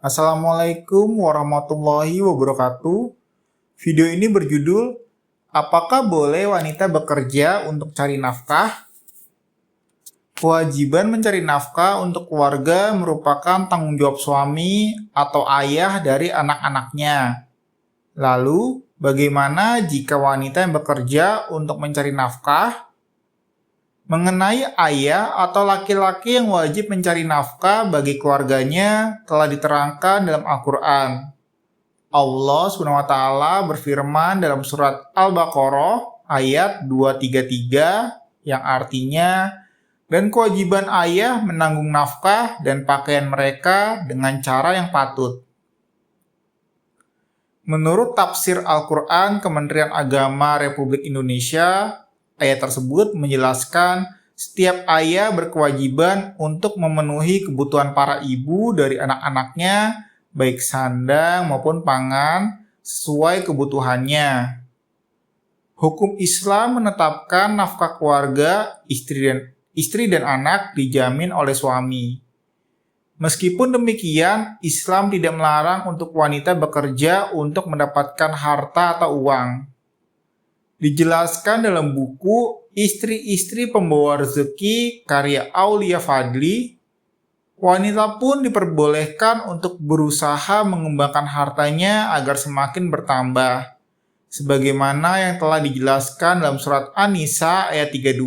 Assalamualaikum warahmatullahi wabarakatuh. Video ini berjudul, apakah boleh wanita bekerja untuk cari nafkah? Kewajiban mencari nafkah untuk keluarga merupakan tanggung jawab suami atau ayah dari anak-anaknya. Lalu, bagaimana jika wanita yang bekerja untuk mencari nafkah? Mengenai ayah atau laki-laki yang wajib mencari nafkah bagi keluarganya telah diterangkan dalam Al-Quran. Allah SWT berfirman dalam surat Al-Baqarah ayat 233 yang artinya, dan kewajiban ayah menanggung nafkah dan pakaian mereka dengan cara yang patut. Menurut tafsir Al-Quran Kementerian Agama Republik Indonesia, ayat tersebut menjelaskan setiap ayah berkewajiban untuk memenuhi kebutuhan para ibu dari anak-anaknya, baik sandang maupun pangan, sesuai kebutuhannya. Hukum Islam menetapkan nafkah keluarga, istri dan anak dijamin oleh suami. Meskipun demikian, Islam tidak melarang untuk wanita bekerja untuk mendapatkan harta atau uang. Dijelaskan dalam buku Istri-istri Pembawa Rezeki karya Aulia Fadli, wanita pun diperbolehkan untuk berusaha mengembangkan hartanya agar semakin bertambah. Sebagaimana yang telah dijelaskan dalam surat An-Nisa ayat 32,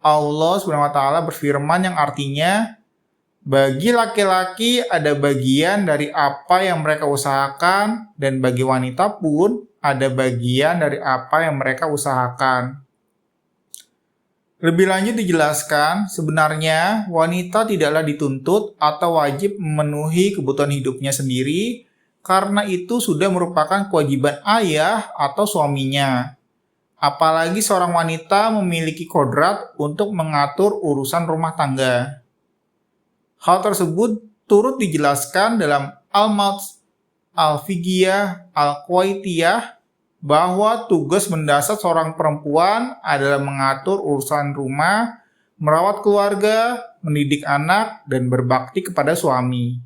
Allah SWT berfirman yang artinya, bagi laki-laki ada bagian dari apa yang mereka usahakan, dan bagi wanita pun ada bagian dari apa yang mereka usahakan. Lebih lanjut dijelaskan, sebenarnya wanita tidaklah dituntut atau wajib memenuhi kebutuhan hidupnya sendiri, karena itu sudah merupakan kewajiban ayah atau suaminya. Apalagi seorang wanita memiliki kodrat untuk mengatur urusan rumah tangga. Hal tersebut turut dijelaskan dalam Al-Fiqhiyah Al-Kuwaitiyah bahwa tugas mendasar seorang perempuan adalah mengatur urusan rumah, merawat keluarga, mendidik anak, dan berbakti kepada suami.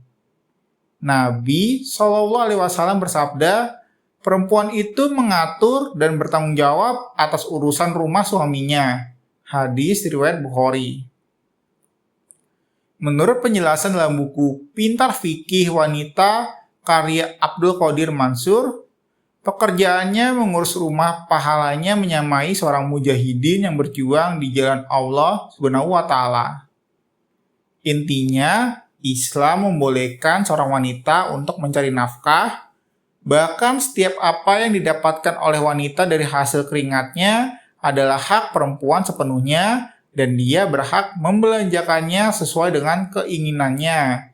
Nabi SAW bersabda, perempuan itu mengatur dan bertanggung jawab atas urusan rumah suaminya. Hadis riwayat Bukhari. Menurut penjelasan dalam buku Pintar Fikih Wanita karya Abdul Qadir Mansur, pekerjaannya mengurus rumah pahalanya menyamai seorang mujahidin yang berjuang di jalan Allah SWT. Intinya, Islam membolehkan seorang wanita untuk mencari nafkah, bahkan setiap apa yang didapatkan oleh wanita dari hasil keringatnya adalah hak perempuan sepenuhnya, dan dia berhak membelanjakannya sesuai dengan keinginannya.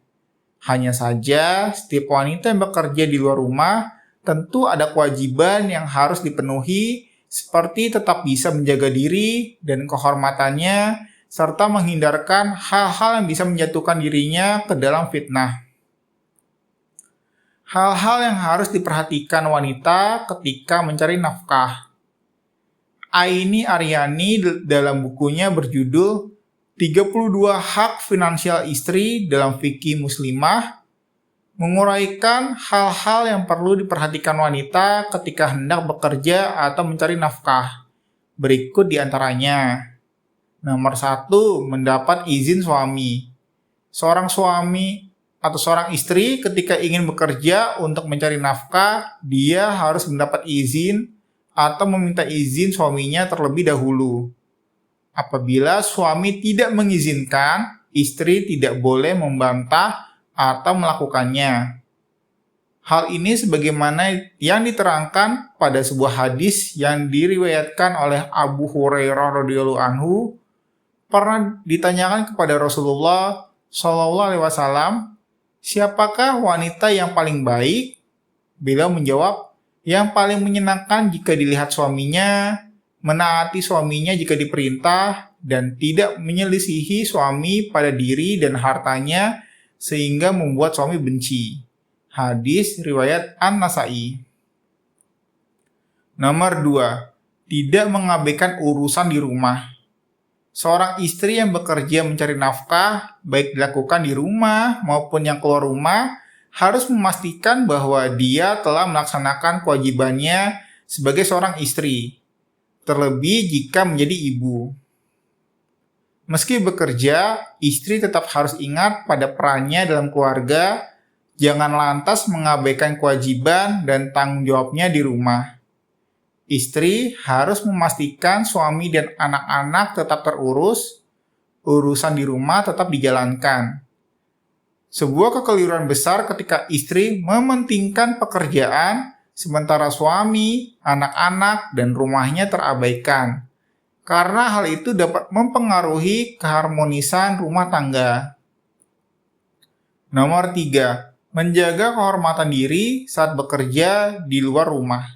Hanya saja, setiap wanita yang bekerja di luar rumah tentu ada kewajiban yang harus dipenuhi, seperti tetap bisa menjaga diri dan kehormatannya, serta menghindarkan hal-hal yang bisa menjatuhkan dirinya ke dalam fitnah. Hal-hal yang harus diperhatikan wanita ketika mencari nafkah. Aini Aryani dalam bukunya berjudul 32 Hak Finansial Istri dalam Fikih Muslimah menguraikan hal-hal yang perlu diperhatikan wanita ketika hendak bekerja atau mencari nafkah. Berikut diantaranya. Nomor 1, mendapat izin suami. Seorang suami atau seorang istri ketika ingin bekerja untuk mencari nafkah, dia harus mendapat izin atau meminta izin suaminya terlebih dahulu. Apabila suami tidak mengizinkan, istri tidak boleh membantah atau melakukannya. Hal ini sebagaimana yang diterangkan pada sebuah hadis yang diriwayatkan oleh Abu Hurairah radhiyallahu anhu, pernah ditanyakan kepada Rasulullah SAW, siapakah wanita yang paling baik? Beliau menjawab, yang paling menyenangkan jika dilihat suaminya, menaati suaminya jika diperintah, dan tidak menyelisihi suami pada diri dan hartanya sehingga membuat suami benci. Hadis riwayat An-Nasai. Nomor 2, tidak mengabaikan urusan di rumah. Seorang istri yang bekerja mencari nafkah, baik dilakukan di rumah maupun yang keluar rumah, harus memastikan bahwa dia telah melaksanakan kewajibannya sebagai seorang istri, terlebih jika menjadi ibu. Meski bekerja, istri tetap harus ingat pada perannya dalam keluarga, jangan lantas mengabaikan kewajiban dan tanggung jawabnya di rumah. Istri harus memastikan suami dan anak-anak tetap terurus, urusan di rumah tetap dijalankan. Sebuah kekeliruan besar ketika istri mementingkan pekerjaan, sementara suami, anak-anak, dan rumahnya terabaikan. Karena hal itu dapat mempengaruhi keharmonisan rumah tangga. Nomor 3. Menjaga kehormatan diri saat bekerja di luar rumah.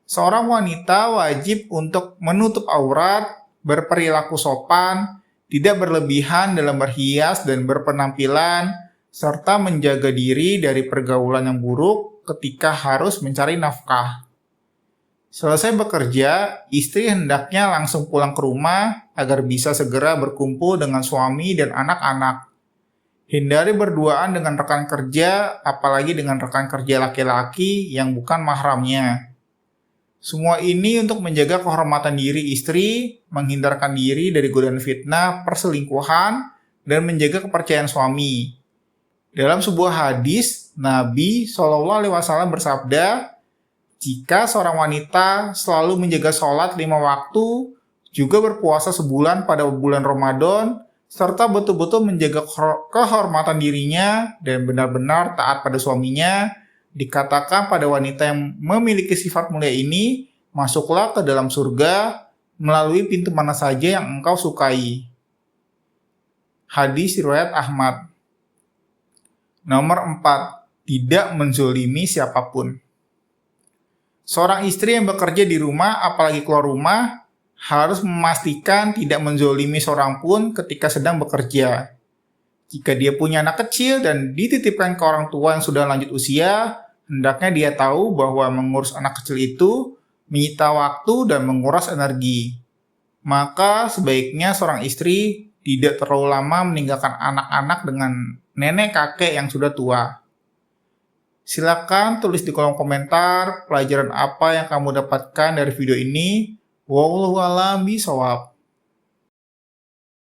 Seorang wanita wajib untuk menutup aurat, berperilaku sopan, tidak berlebihan dalam berhias dan berpenampilan, serta menjaga diri dari pergaulan yang buruk ketika harus mencari nafkah. Selesai bekerja, istri hendaknya langsung pulang ke rumah agar bisa segera berkumpul dengan suami dan anak-anak. Hindari berduaan dengan rekan kerja, apalagi dengan rekan kerja laki-laki yang bukan mahramnya. Semua ini untuk menjaga kehormatan diri istri, menghindarkan diri dari godaan fitnah, perselingkuhan, dan menjaga kepercayaan suami. Dalam sebuah hadis, Nabi SAW bersabda, jika seorang wanita selalu menjaga sholat 5 waktu, juga berpuasa sebulan pada bulan Ramadan, serta betul-betul menjaga kehormatan dirinya dan benar-benar taat pada suaminya, dikatakan pada wanita yang memiliki sifat mulia ini, masuklah ke dalam surga melalui pintu mana saja yang engkau sukai. Hadis riwayat Ahmad. Nomor 4. Tidak menzolimi siapapun. Seorang istri yang bekerja di rumah, apalagi keluar rumah, harus memastikan tidak menzolimi seorang pun ketika sedang bekerja. Jika dia punya anak kecil dan dititipkan ke orang tua yang sudah lanjut usia, hendaknya dia tahu bahwa mengurus anak kecil itu menyita waktu dan menguras energi. Maka sebaiknya seorang istri tidak terlalu lama meninggalkan anak-anak dengan nenek kakek yang sudah tua. Silakan tulis di kolom komentar pelajaran apa yang kamu dapatkan dari video ini. Wallahu a'lam bishawab.